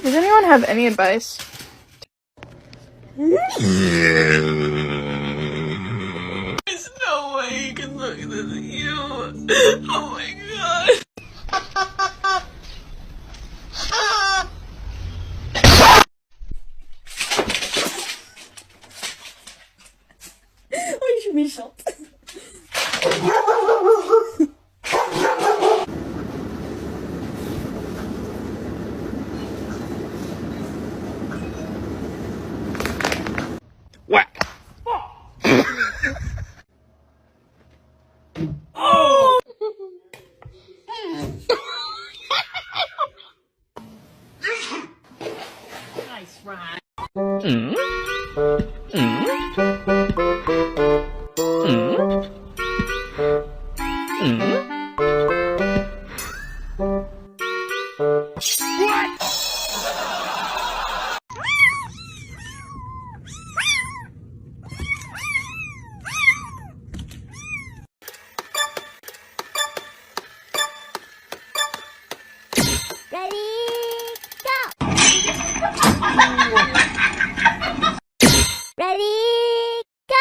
Does anyone have any advice? There's no way you can look at this at you. Oh my god. Oh, je suis méchante. Whack! Oh! Nice ride. Ready, go! Ready, go!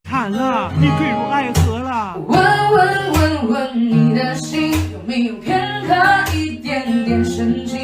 惨了，你坠入爱河了。问你的心有没有片刻一点点深情？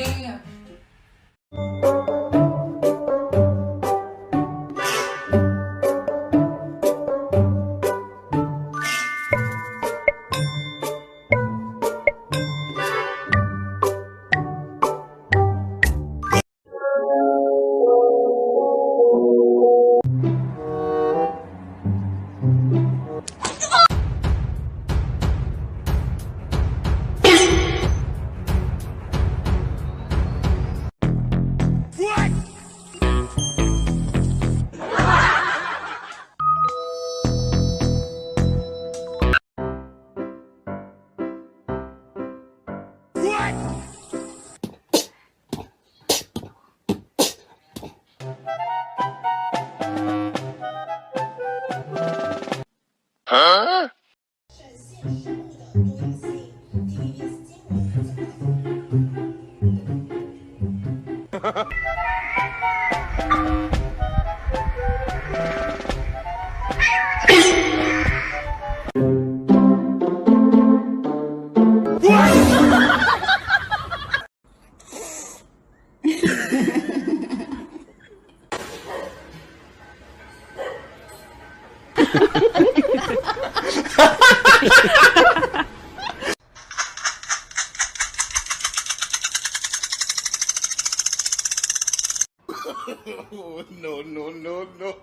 No, no, no, no.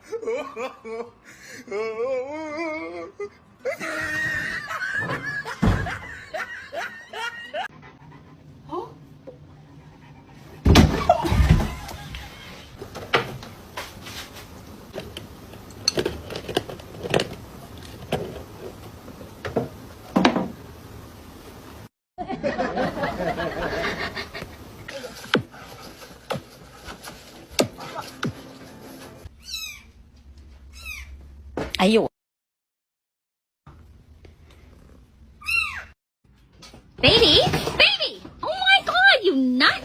Baby? Baby! Oh my god, you nut!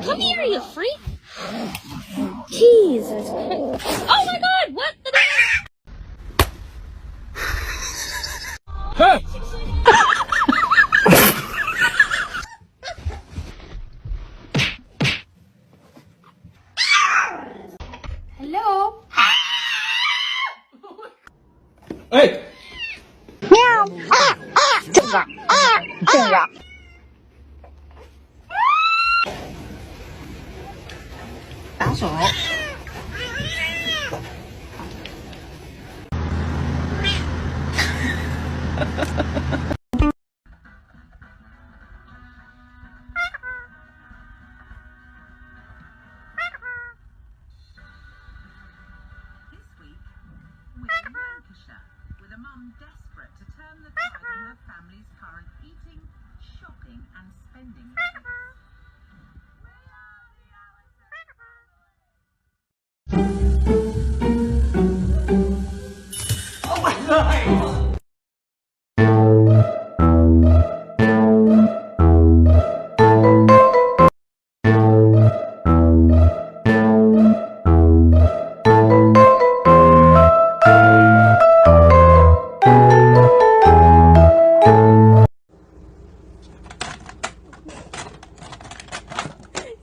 Come here, you freak! Jesus Christ. Oh my god, what the Hello. 哎，打手。With a mum desperate to turn the tide on her family's current eating, shopping and spending habits.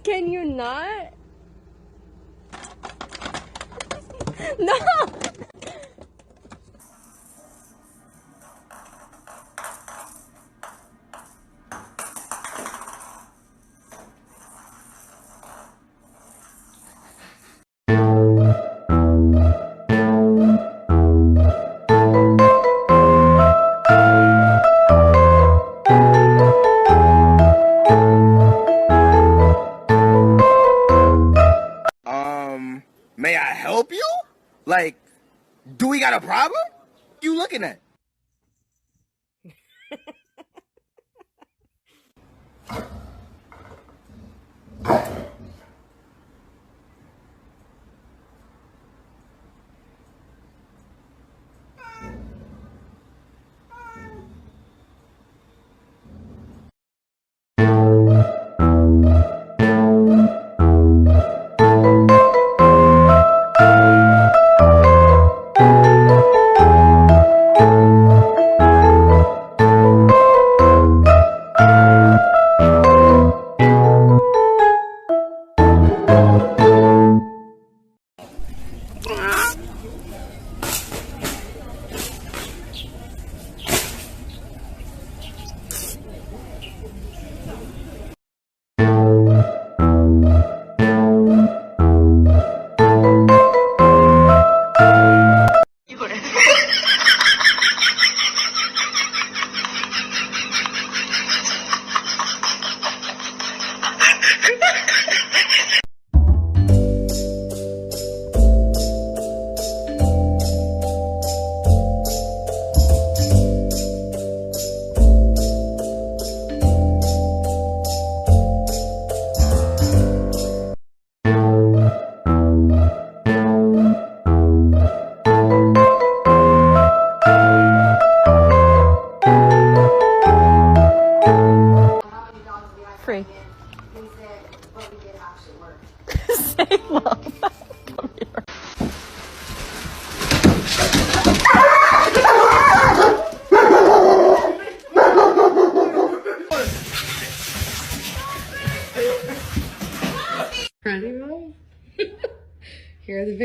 Can you not? No! May I help you? Like, do we got a problem? You looking at?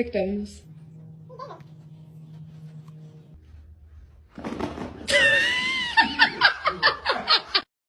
victims.